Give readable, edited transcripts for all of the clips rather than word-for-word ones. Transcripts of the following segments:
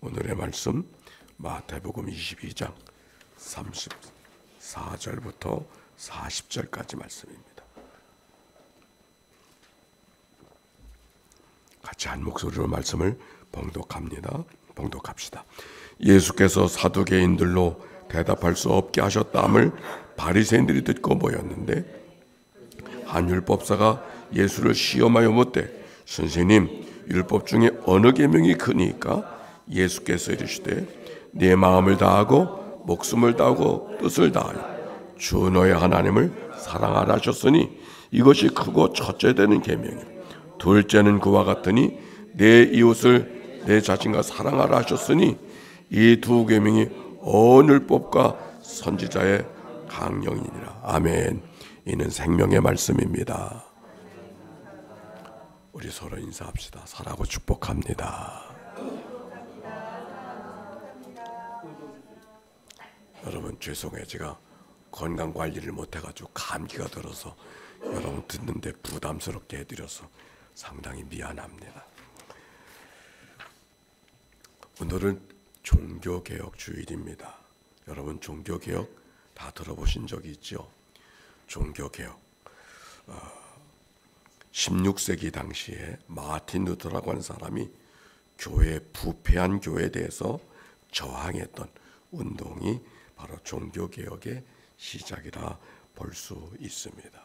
오늘의 말씀 마태복음 22장 34절부터 40절까지 말씀입니다. 같이 한 목소리로 말씀을 봉독합시다. 예수께서 사두개인들로 대답할 수 없게 하셨다함을 바리새인들이 듣고 모였는데 한 율법사가 예수를 시험하여 묻되 선생님, 율법 중에 어느 계명이 크니까? 예수께서 이르시되 네 마음을 다하고 목숨을 다하고 뜻을 다하여 주 너의 하나님을 사랑하라 하셨으니 이것이 크고 첫째 되는 계명이요 둘째는 그와 같으니 내 이웃을 내 자신과 사랑하라 하셨으니 이 두 계명이 온 율법과 선지자의 강령이니라. 아멘. 이는 생명의 말씀입니다. 우리 서로 인사합시다. 사랑하고 축복합니다. 여러분 죄송해요. 제가 건강관리를 못해가지고 감기가 들어서 여러분 듣는데 부담스럽게 해드려서 상당히 미안합니다. 오늘은 종교개혁 주일입니다. 여러분 종교개혁 다 들어보신 적이 있죠? 종교개혁 16세기 당시에 마틴 루터라고 하는 사람이 부패한 교회에 대해서 저항했던 운동이 바로 종교개혁의 시작이라 볼 수 있습니다.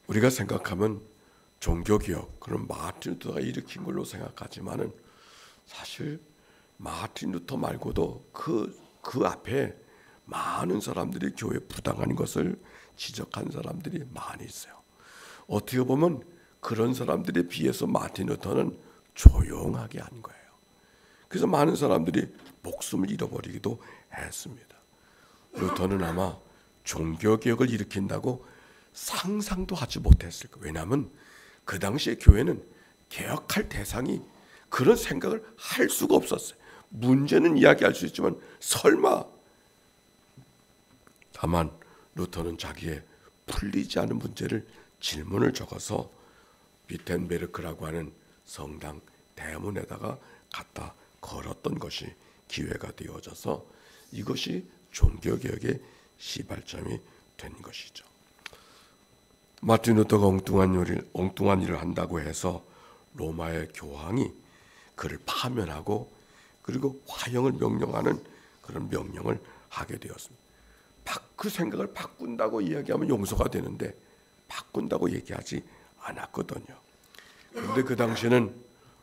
우리가 생각하면 종교개혁, 그럼 마틴 루터가 일으킨 걸로 생각하지만은 사실 마틴 루터 말고도 그 앞에 많은 사람들이 교회 부당한 것을 지적한 사람들이 많이 있어요. 어떻게 보면 그런 사람들에 비해서 마틴 루터는 조용하게 한 거예요. 그래서 많은 사람들이 목숨을 잃어버리기도 했습니다. 루터는 아마 종교개혁을 일으킨다고 상상도 하지 못했을 거예요. 왜냐하면 그 당시에 교회는 개혁할 대상이 그런 생각을 할 수가 없었어요. 문제는 이야기할 수 있지만 설마. 다만 루터는 자기의 풀리지 않은 문제를 질문을 적어서 비텐베르크라고 하는 성당 대문에다가 갖다 걸었던 것이 기회가 되어져서 이것이 종교개혁의 시발점이 된 것이죠. 마틴 루터가 엉뚱한 일을 한다고 해서 로마의 교황이 그를 파면하고 그리고 화형을 명령하는 그런 명령을 하게 되었습니다. 그 생각을 바꾼다고 이야기하면 용서가 되는데 바꾼다고 얘기하지 않았거든요. 그런데 그 당시에는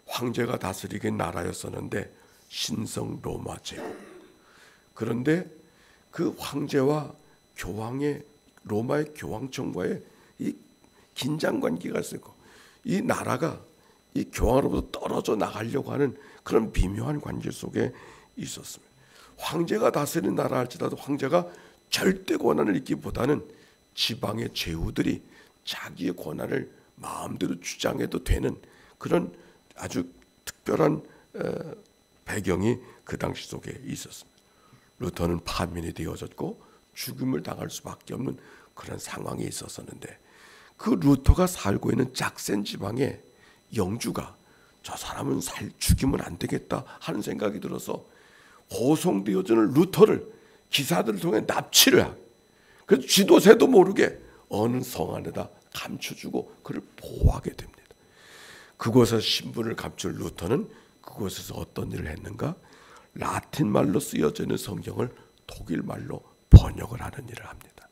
황제가 다스리는 나라였었는데 신성 로마 제국. 그런데 그 황제와 로마의 교황청과의 이 긴장 관계가 있었고 이 나라가 이 교황으로부터 떨어져 나가려고 하는 그런 미묘한 관계 속에 있었습니다. 황제가 다스리는 나라 할지라도 황제가 절대 권한을 있기보다는 지방의 제후들이 자기의 권한을 마음대로 주장해도 되는 그런 아주 특별한 배경이 그 당시 속에 있었습니다. 루터는 파면이 되어졌고 죽음을 당할 수밖에 없는 그런 상황이 있었었는데 그 루터가 살고 있는 짝센 지방의 영주가 저 사람은 죽이면 안 되겠다 하는 생각이 들어서 호송되어지는 루터를 기사들을 통해 납치를 하고 그래서 지도새도 모르게 어느 성 안에다 감춰주고 그를 보호하게 됩니다. 그곳에서 신분을 감출 루터는 그곳에서 어떤 일을 했는가? 라틴 말로 쓰여져 있는 성경을 독일 말로 번역을 하는 일을 합니다.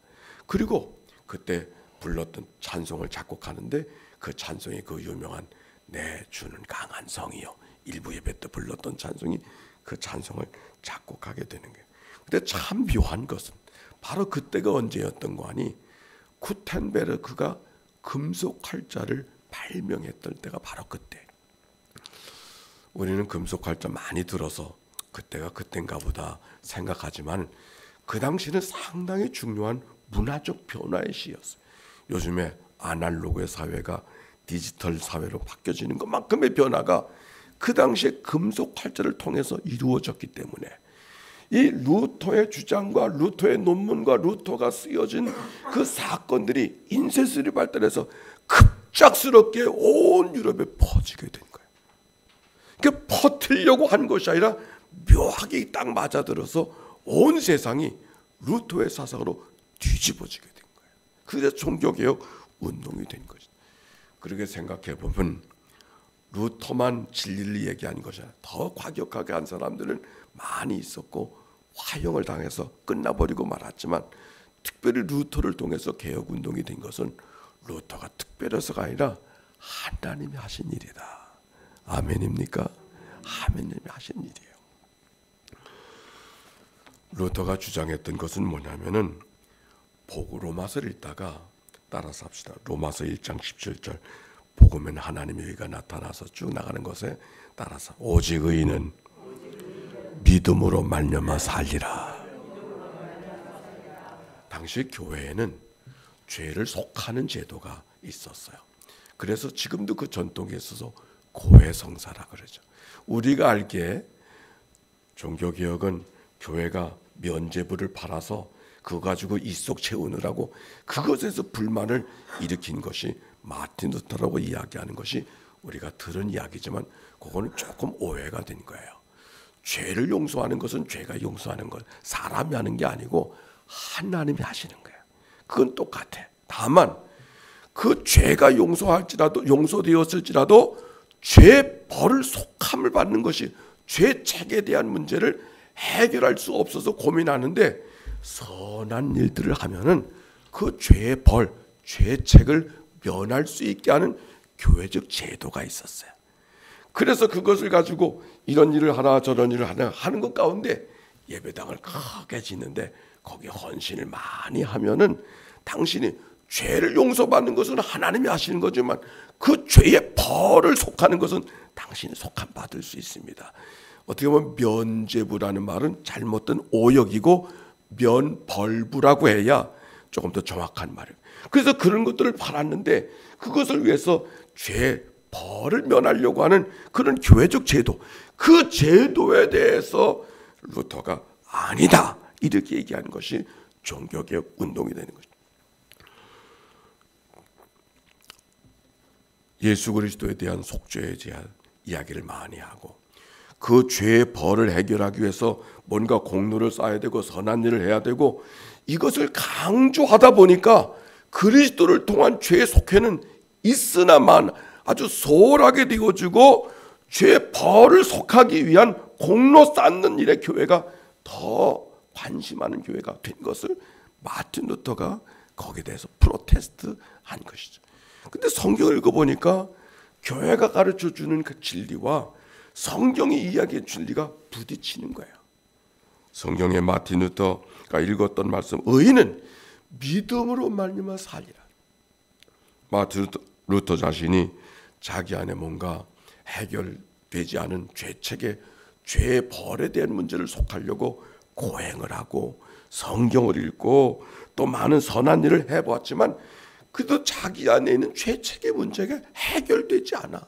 그리고 그때 불렀던 찬송을 작곡하는데 그 찬송이 그 유명한 내 주는 강한 성이요 일부 예배 때 불렀던 찬송이 그 찬송을 작곡하게 되는 거예요. 근데 참 묘한 것은 바로 그때가 언제였던 거 아니 구텐베르크가 금속 활자를 발명했던 때가 바로 그때. 우리는 금속 활자 많이 들어서 그때가 그때인가 보다 생각하지만 그 당시는 상당히 중요한 문화적 변화의 시였어요. 요즘에 아날로그의 사회가 디지털 사회로 바뀌어지는 것만큼의 변화가 그 당시에 금속 활자를 통해서 이루어졌기 때문에 이 루터의 주장과 루터의 논문과 루터가 쓰여진 그 사건들이 인쇄술이 발달해서 급작스럽게 온 유럽에 퍼지게 된 거예요. 그 퍼뜨리려고 한 것이 아니라 묘하게 딱 맞아들어서 온 세상이 루터의 사상으로 뒤집어지게 된 거예요. 그래서 종교개혁 운동이 된 것이죠. 그렇게 생각해 보면 루터만 진리를 얘기한 것이 아니라 더 과격하게 한 사람들은 많이 있었고 화형을 당해서 끝나버리고 말았지만, 특별히 루터를 통해서 개혁운동이 된 것은 루터가 특별해서가 아니라 하나님이 하신 일이다. 아멘입니까? 하나님이 하신 일이에요. 루터가 주장했던 것은 뭐냐면은, 보고 로마서를 읽다가 따라서 합시다. 로마서 1장 17절, 복음은 하나님의 의가 나타나서 쭉 나가는 것에 따라서 오직 의인은 믿음으로 말미암아 살리라. 당시 교회에는 죄를 속하는 제도가 있었어요. 그래서 지금도 그 전통에 있어서 고해성사라 그러죠. 우리가 알기에 종교개혁은 교회가 면죄부를 팔아서 그거 가지고 입속 채우느라고 그것에서 불만을 일으킨 것이 마틴 루터라고 이야기하는 것이 우리가 들은 이야기지만, 그거는 조금 오해가 된 거예요. 죄를 용서하는 것은 죄가 용서하는 것, 사람이 하는 게 아니고 하나님이 하시는 거예요. 그건 똑같아. 다만 그 죄가 용서되었을지라도 죄 벌을 속함을 받는 것이, 죄책에 대한 문제를 해결할 수 없어서 고민하는데, 선한 일들을 하면은 그 죄의 벌, 죄책을 면할 수 있게 하는 교회적 제도가 있었어요. 그래서 그것을 가지고 이런 일을 하나 저런 일을 하나 하는 것 가운데 예배당을 크게 짓는데 거기에 헌신을 많이 하면은, 당신이 죄를 용서받는 것은 하나님이 하시는 거지만 그 죄의 벌을 속하는 것은 당신이 속함 받을 수 있습니다. 어떻게 보면 면죄부라는 말은 잘못된 오역이고 면벌부라고 해야 조금 더 정확한 말이에요. 그래서 그런 것들을 팔았는데, 그것을 위해서 죄 벌을 면하려고 하는 그런 교회적 제도, 그 제도에 대해서 루터가 아니다 이렇게 얘기하는 것이 종교개혁 운동이 되는 것입니다. 예수 그리스도에 대한 속죄에 대한 이야기를 많이 하고, 그 죄의 벌을 해결하기 위해서 뭔가 공로를 쌓아야 되고 선한 일을 해야 되고, 이것을 강조하다 보니까 그리스도를 통한 죄의 속회는 있으나만 아주 소홀하게 되어지고, 죄의 벌을 속하기 위한 공로 쌓는 일에 교회가 더 관심하는 교회가 된 것을 마틴 루터가 거기에 대해서 프로테스트한 것이죠. 근데 성경을 읽어보니까 교회가 가르쳐주는 그 진리와 성경이 이야기의 진리가 부딪히는 거예요. 성경의 마틴 루터가 읽었던 말씀, 의인은 믿음으로 말미암아 살리라. 마틴 루터 자신이 자기 안에 뭔가 해결되지 않은 죄책에, 죄의 벌에 대한 문제를 속하려고 고행을 하고 성경을 읽고 또 많은 선한 일을 해보았지만, 그래도 자기 안에 있는 죄책의 문제가 해결되지 않아.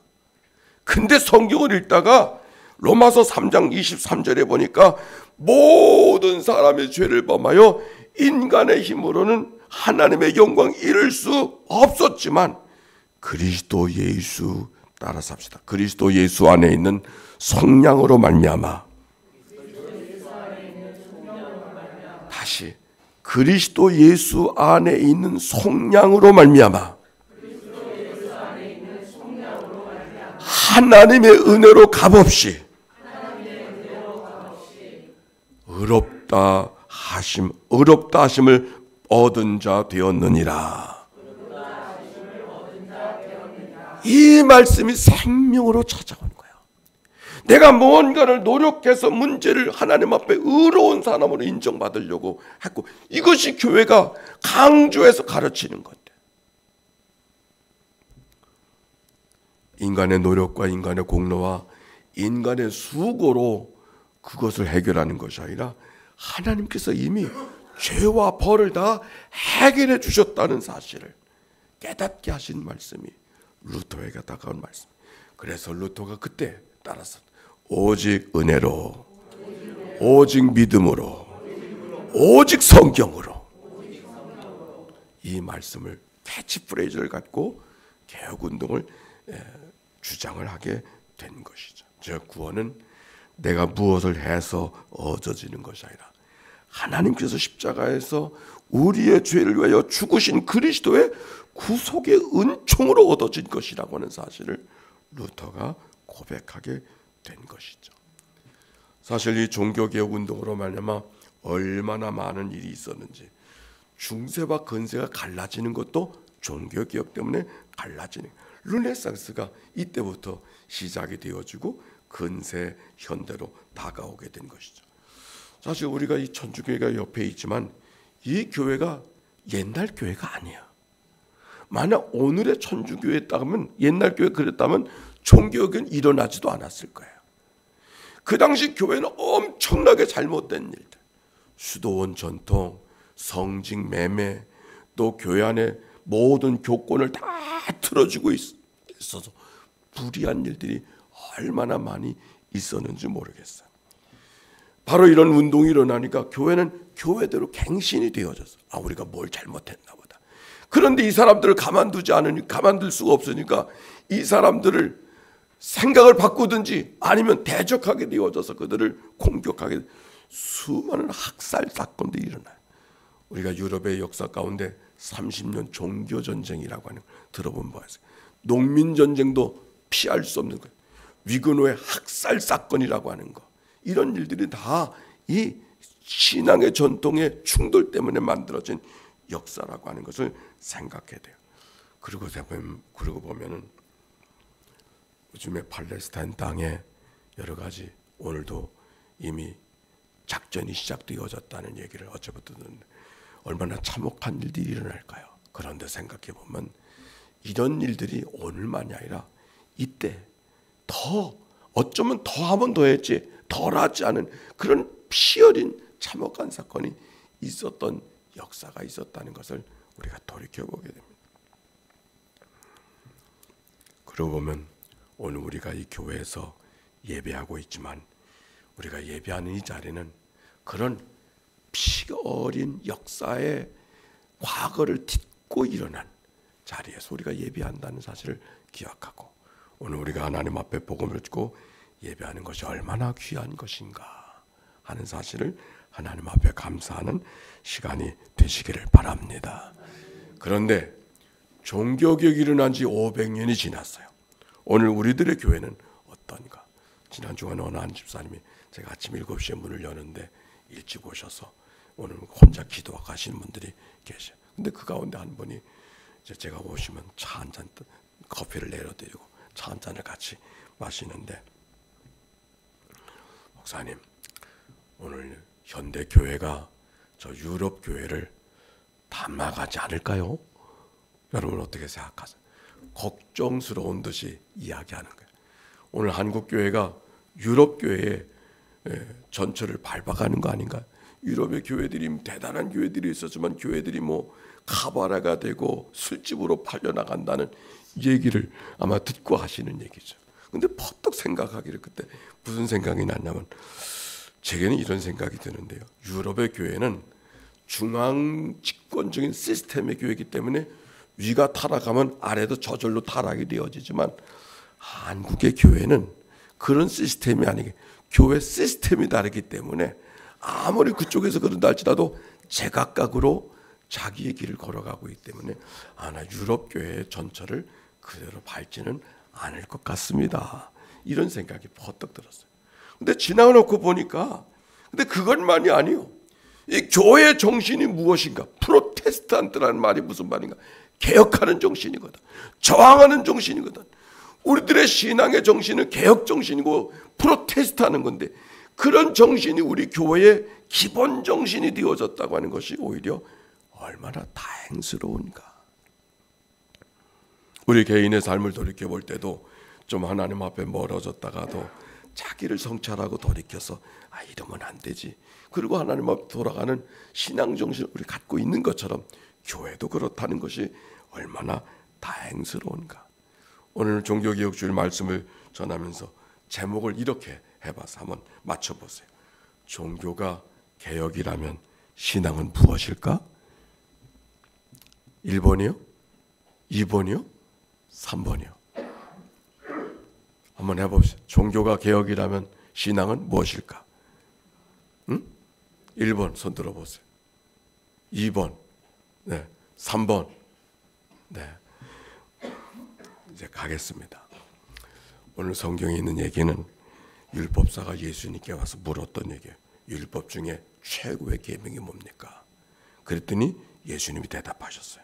근데 성경을 읽다가 로마서 3장 23절에 보니까 모든 사람의 죄를 범하여 인간의 힘으로는 하나님의 영광 이룰 수 없었지만, 그리스도 예수, 따라서 합시다. 그리스도 예수 안에 있는 성령으로 말미암아, 다시 그리스도 예수 안에 있는 성령으로 말미암아 하나님의 은혜로 값없이 의롭다 하심을 얻은 자 되었느니라. 이 말씀이 생명으로 찾아오는 거예요. 내가 뭔가를 노력해서 문제를 하나님 앞에 의로운 사람으로 인정받으려고 했고, 이것이 교회가 강조해서 가르치는 건데, 인간의 노력과 인간의 공로와 인간의 수고로 그것을 해결하는 것이 아니라 하나님께서 이미 죄와 벌을 다 해결해 주셨다는 사실을 깨닫게 하신 말씀이 루터에게 다가온 말씀. 그래서 루터가 그때 따라서 오직 은혜로, 오직 믿음으로, 오직 성경으로, 이 말씀을 캐치프레이즈를 갖고 개혁운동을 주장을 하게 된 것이죠. 즉 구원은 내가 무엇을 해서 얻어지는 것이 아니라 하나님께서 십자가에서 우리의 죄를 위하여 죽으신 그리스도의 구속의 은총으로 얻어진 것이라고 하는 사실을 루터가 고백하게 된 것이죠. 사실 이 종교개혁 운동으로 말미암아 얼마나 많은 일이 있었는지, 중세와 근세가 갈라지는 것도 종교개혁 때문에 갈라지는, 르네상스가 이때부터 시작이 되어지고 근세 현대로 다가오게 된 것이죠. 사실 우리가 이 천주교회가 옆에 있지만 이 교회가 옛날 교회가 아니야. 만약 오늘의 천주교회였다면, 옛날 교회 그랬다면 종교개혁은 일어나지도 않았을 거예요. 그 당시 교회는 엄청나게 잘못된 일들, 수도원 전통, 성직 매매, 또 교회 안에 모든 교권을 다 틀어주고 있어서 불의한 일들이 얼마나 많이 있었는지 모르겠어요. 바로 이런 운동이 일어나니까 교회는 교회대로 갱신이 되어져서 우리가 뭘 잘못했나 보다. 그런데 이 사람들을 가만둘 수가 없으니까 이 사람들을 생각을 바꾸든지 아니면 대적하게 되어져서 그들을 공격하게, 수많은 학살 사건들이 일어나요. 우리가 유럽의 역사 가운데 30년 종교전쟁이라고 하는 거 들어본 바 있어요. 농민전쟁도 피할 수 없는 거예요. 위근호의 학살 사건이라고 하는 거, 이런 일들이 다 이 신앙의 전통의 충돌 때문에 만들어진 역사라고 하는 것을 생각해야 돼요. 그리고 보면은 요즘에 팔레스타인 땅에 여러 가지, 오늘도 이미 작전이 시작되어졌다는 얘기를 어제부터 듣는데 얼마나 참혹한 일들이 일어날까요? 그런데 생각해 보면 이런 일들이 오늘만이 아니라 이때 어쩌면 더 하면 더 했지, 덜하지 않은 그런 피 어린 참혹한 사건이 있었던 역사가 있었다는 것을 우리가 돌이켜보게 됩니다. 그러고 보면 오늘 우리가 이 교회에서 예배하고 있지만 우리가 예배하는 이 자리는 그런 피 어린 역사의 과거를 딛고 일어난 자리에서 우리가 예배한다는 사실을 기억하고, 오늘 우리가 하나님 앞에 복음을 듣고 예배하는 것이 얼마나 귀한 것인가 하는 사실을 하나님 앞에 감사하는 시간이 되시기를 바랍니다. 그런데 종교개혁이 일어난 지 500년이 지났어요. 오늘 우리들의 교회는 어떤가? 지난 주간에 어느 한 집사님이 제가 아침 7시에 문을 여는데 일찍 오셔서 오늘 혼자 기도하시는 분들이 계셔요. 근데 그 가운데 한 분이 이제 제가 오시면 차 한 잔, 커피를 내려드리고 차 한 잔을 같이 마시는데, 목사님, 오늘 현대 교회가 저 유럽 교회를 닮아가지 않을까요? 여러분 어떻게 생각하세요? 걱정스러운 듯이 이야기하는 거예요. 오늘 한국 교회가 유럽 교회의 전철을 밟아가는 거 아닌가? 유럽의 교회들이 대단한 교회들이 있었지만 교회들이 카바라가 되고 술집으로 팔려나간다는 얘기를 아마 듣고 하시는 얘기죠. 근데 퍼뜩 생각하기를 그때 무슨 생각이 났냐면, 제게는 이런 생각이 드는데요. 유럽의 교회는 중앙 집권적인 시스템의 교회이기 때문에 위가 타락하면 아래도 저절로 타락이 되어지지만, 한국의 교회는 그런 시스템이 아니게 교회 시스템이 다르기 때문에 아무리 그쪽에서 그런다 할지라도 제각각으로 자기의 길을 걸어가고 있기 때문에 나 유럽 교회의 전철을 그대로 밟지는 않을 것 같습니다. 이런 생각이 퍼뜩 들었어요. 근데 지나놓고 보니까, 근데 그것만이 아니요. 이 교회의 정신이 무엇인가? 프로테스탄트라는 말이 무슨 말인가? 개혁하는 정신이거든. 저항하는 정신이거든. 우리들의 신앙의 정신은 개혁 정신이고 프로테스트하는 건데, 그런 정신이 우리 교회의 기본 정신이 되어졌다고 하는 것이 오히려 얼마나 다행스러운가. 우리 개인의 삶을 돌이켜볼 때도 좀 하나님 앞에 멀어졌다가도 자기를 성찰하고 돌이켜서 이러면 안 되지, 그리고 하나님 앞에 돌아가는 신앙 정신을 우리 갖고 있는 것처럼 교회도 그렇다는 것이 얼마나 다행스러운가. 오늘 종교개혁주일 말씀을 전하면서 제목을 이렇게 해봐서 한번 맞춰보세요. 종교가 개혁이라면 신앙은 무엇일까? 1번이요? 2번이요? 3번이요? 한번 해봅시다. 종교가 개혁이라면 신앙은 무엇일까? 1번 손 들어보세요. 2번, 네, 3번. 네, 이제 가겠습니다. 오늘 성경에 있는 얘기는 율법사가 예수님께 와서 물었던 얘기예요. 율법 중에 최고의 계명이 뭡니까? 그랬더니 예수님이 대답하셨어요.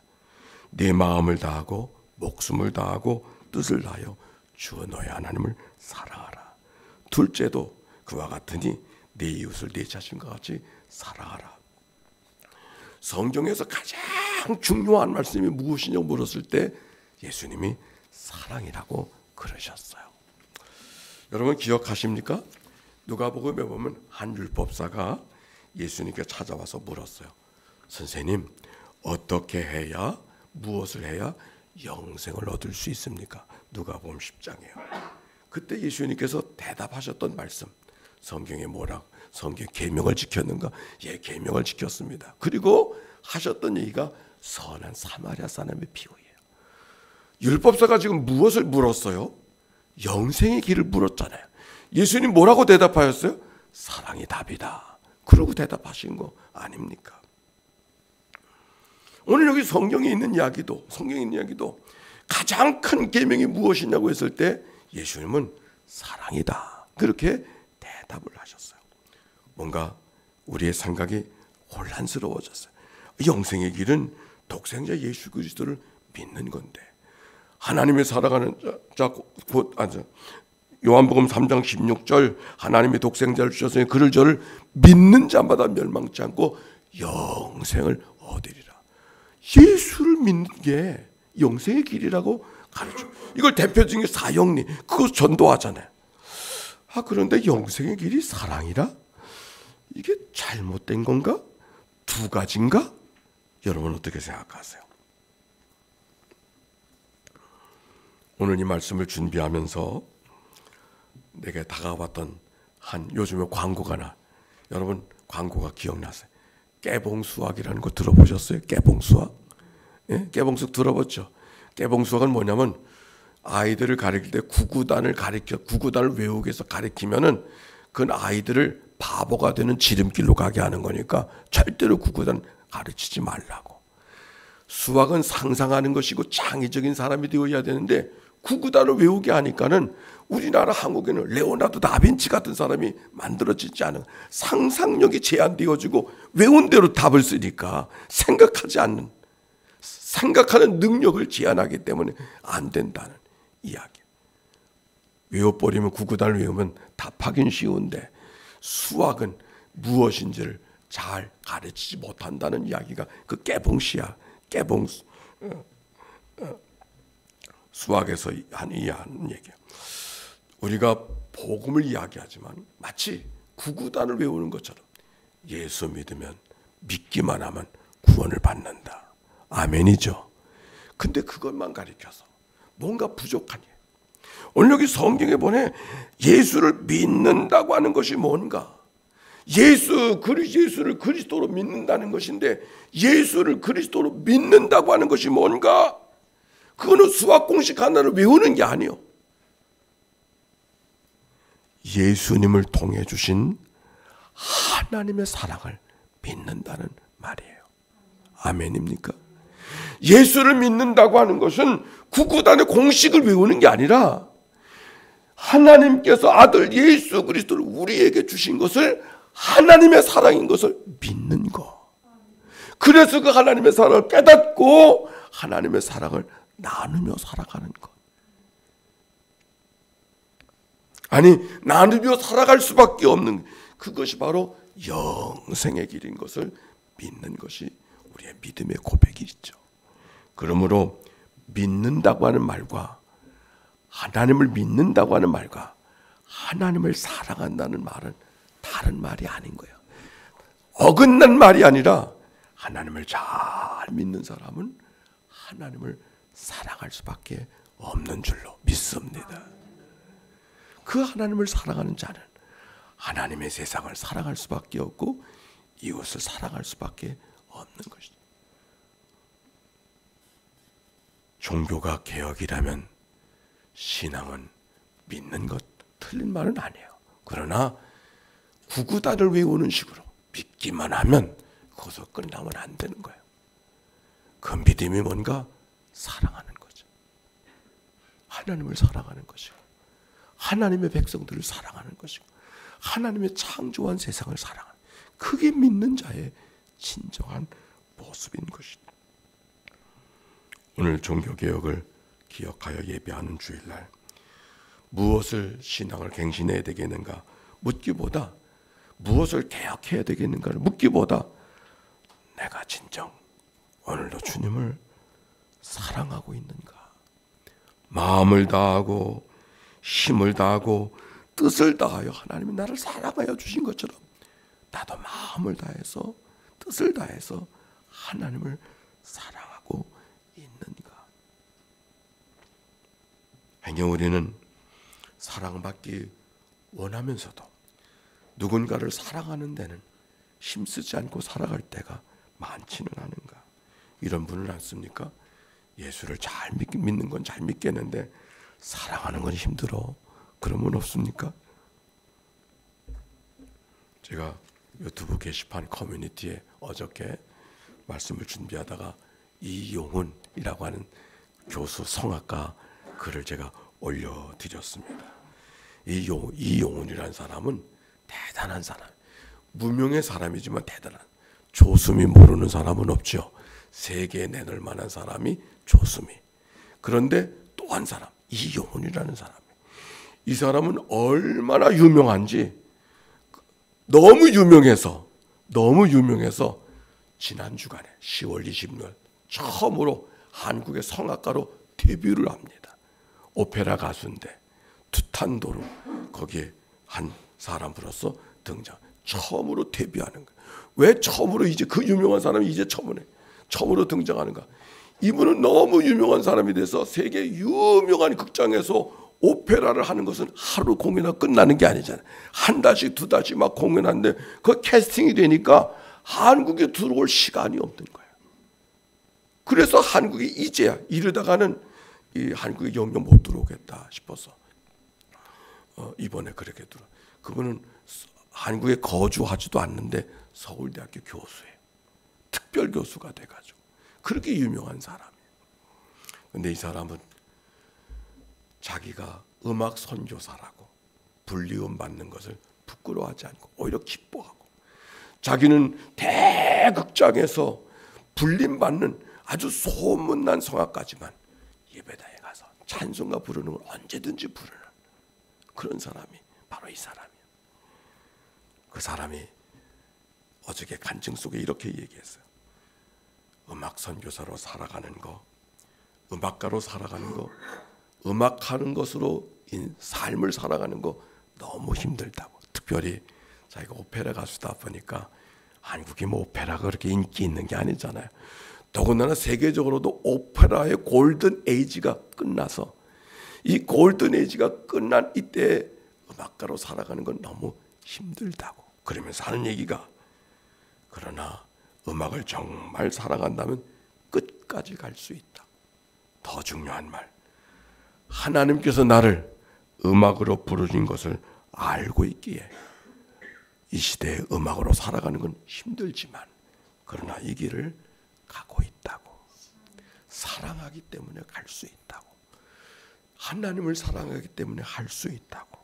네 마음을 다하고 목숨을 다하고 뜻을 다하여 주 너의 하나님을 사랑하라. 둘째도 그와 같으니 네 이웃을 네 자신과 같이 사랑하라. 성경에서 가장 중요한 말씀이 무엇이냐고 물었을 때 예수님이 사랑이라고 그러셨어요. 여러분 기억하십니까? 누가복음에 보면 한 율법사가 예수님께 찾아와서 물었어요. 선생님, 어떻게 해야, 무엇을 해야 영생을 얻을 수 있습니까? 누가복음 10장이에요. 그때 예수님께서 대답하셨던 말씀, 성경에 뭐라고, 성경 계명을 지켰는가? 예, 계명을 지켰습니다. 그리고 하셨던 얘기가 선한 사마리아 사람의 비유예요. 율법사가 지금 무엇을 물었어요? 영생의 길을 물었잖아요. 예수님 뭐라고 대답하였어요? 사랑이 답이다. 그러고 대답하신 거 아닙니까? 오늘 여기 성경에 있는 이야기도 가장 큰 계명이 무엇이냐고 했을 때 예수님은 사랑이다. 그렇게 대답을 하셨어요. 뭔가 우리의 생각이 혼란스러워졌어요. 영생의 길은 독생자 예수 그리스도를 믿는 건데 하나님의 사랑하는 자 곧 요한복음 3장 16절 하나님의 독생자를 주셨으니 그를 저를 믿는 자마다 멸망치 않고 영생을 얻으리라. 예수를 믿는 게 영생의 길이라고 가르쳐. 이걸 대표적인 사형리 그거 전도하잖아요. 그런데 영생의 길이 사랑이라? 이게 잘못된 건가? 두 가지인가? 여러분 어떻게 생각하세요? 오늘 이 말씀을 준비하면서 내게 다가왔던 요즘에 광고가 나. 여러분 광고가 기억나세요? 깨봉수학이라는 거 들어보셨어요? 깨봉수학? 예? 깨봉수학 들어봤죠? 깨봉수학은 뭐냐면 아이들을 가르칠 때 구구단을 외우게 해서 가르치면은 그 아이들을 바보가 되는 지름길로 가게 하는 거니까 절대로 구구단 가르치지 말라고. 수학은 상상하는 것이고 창의적인 사람이 되어야 되는데 구구단을 외우게 하니까는 우리나라 한국에는 레오나르도 다빈치 같은 사람이 만들어지지 않은 상상력이 제한되어지고 외운 대로 답을 쓰니까 생각하는 능력을 제한하기 때문에 안 된다는 이야기. 외워버리면 구구단을 외우면 답하긴 쉬운데 수학은 무엇인지를 잘 가르치지 못한다는 이야기가 그 깨봉시야. 수학에서 하는 얘기야. 우리가 복음을 이야기하지만 마치 구구단을 외우는 것처럼 예수 믿으면 믿기만 하면 구원을 받는다. 아멘이죠. 근데 그것만 가르쳐서 뭔가 부족하니. 오늘 여기 성경에 보내 예수를 믿는다고 하는 것이 뭔가? 예수를 그리스도로 믿는다는 것인데 예수를 그리스도로 믿는다고 하는 것이 뭔가? 그거는 수학 공식 하나를 외우는 게 아니에요. 예수님을 통해 주신 하나님의 사랑을 믿는다는 말이에요. 아멘입니까? 예수를 믿는다고 하는 것은 구구단의 공식을 외우는 게 아니라 하나님께서 아들 예수 그리스도를 우리에게 주신 것을 하나님의 사랑인 것을 믿는 거. 그래서 그 하나님의 사랑을 깨닫고 하나님의 사랑을 나누며 살아가는 것. 아니 나누며 살아갈 수밖에 없는 그것이 바로 영생의 길인 것을 믿는 것이 우리의 믿음의 고백이 있죠. 그러므로 믿는다고 하는 말과 하나님을 믿는다고 하는 말과 하나님을 사랑한다는 말은 다른 말이 아닌 거예요. 어긋난 말이 아니라 하나님을 잘 믿는 사람은 하나님을 사랑할 수밖에 없는 줄로 믿습니다. 그 하나님을 사랑하는 자는 하나님의 세상을 사랑할 수밖에 없고 이웃을 사랑할 수밖에 없는 것이죠. 종교가 개혁이라면 신앙은 믿는 것 틀린 말은 아니에요. 그러나 구구단을 외우는 식으로 믿기만 하면 거기서 끝나면 안 되는 거예요. 그 믿음이 뭔가? 사랑하는 거죠. 하나님을 사랑하는 것이고 하나님의 백성들을 사랑하는 것이고 하나님의 창조한 세상을 사랑하는, 그게 믿는 자의 진정한 모습인 것이다. 오늘 종교개혁을 기억하여 예배하는 주일날 무엇을 신앙을 갱신해야 되겠는가 묻기보다, 무엇을 개혁해야 되겠는가를 묻기보다 내가 진정 오늘도 주님을 사랑하고 있는가, 마음을 다하고 힘을 다하고 뜻을 다하여 하나님이 나를 사랑하여 주신 것처럼 나도 마음을 다해서 뜻을 다해서 하나님을 사랑하고 있는가. 행여 우리는 사랑받기 원하면서도 누군가를 사랑하는 데는 힘쓰지 않고 살아갈 때가 많지는 않은가. 이런 분은 않습니까? 예수를 잘 믿는 건 잘 믿겠는데 사랑하는 건 힘들어. 그런 분 없습니까? 제가 유튜브 게시판 커뮤니티에 어저께 말씀을 준비하다가 이용훈이라고 하는 교수 성악가 글을 제가 올려드렸습니다. 이용훈이라는 사람은 대단한 사람, 무명의 사람이지만 대단한, 조수미 모르는 사람은 없죠. 세계에 내놓을 만한 사람이 조수미. 그런데 또 한 사람, 이용훈이라는 사람. 이 사람은 얼마나 유명한지, 너무 유명해서 지난 주간에 10월 26일 처음으로 한국의 성악가로 데뷔를 합니다. 오페라 가수인데 투탄도르 거기에 한 사람으로서 등장. 처음으로 데뷔하는 거예요. 왜 처음으로 이제 그 유명한 사람이 이제 처음으로 등장하는가? 이분은 너무 유명한 사람이 돼서 세계 유명한 극장에서 오페라를 하는 것은 하루 공연하고 끝나는 게 아니잖아요. 한 달씩 두 달씩 막 공연하는데 그 캐스팅이 되니까 한국에 들어올 시간이 없는 거예요. 그래서 한국이 이제야 이러다가는 이 한국에 영영 못 들어오겠다 싶어서 이번에 그렇게 들어. 그분은 한국에 거주하지도 않는데 서울대학교 교수예요. 특별 교수가 돼가지고 그렇게 유명한 사람이에요. 근데 이 사람은 자기가 음악 선교사라고 불리움 받는 것을 부끄러워하지 않고 오히려 기뻐하고, 자기는 대극장에서 불림받는 아주 소문난 성악가지만 예배당에 가서 찬송가 부르는 걸 언제든지 부르는 그런 사람이 바로 이 사람이에요. 그 사람이 어저께 간증 속에 이렇게 얘기했어요. 음악 선교사로 살아가는 거, 음악가로 살아가는 거, 음악하는 것으로 삶을 살아가는 거 너무 힘들다고. 특별히 자기가 오페라 가수다 보니까 한국이 뭐 오페라가 그렇게 인기 있는 게 아니잖아요. 더군다나 세계적으로도 오페라의 골든 에이지가 끝나서 이 골든 에이지가 끝난 이때 음악가로 살아가는 건 너무 힘들다고. 그러면서 하는 얘기가, 그러나 음악을 정말 사랑한다면 끝까지 갈 수 있다. 더 중요한 말, 하나님께서 나를 음악으로 부르신 것을 알고 있기에 이 시대에 음악으로 살아가는 건 힘들지만 그러나 이 길을 가고 있다고. 사랑하기 때문에 갈 수 있다고. 하나님을 사랑하기 때문에 할 수 있다고.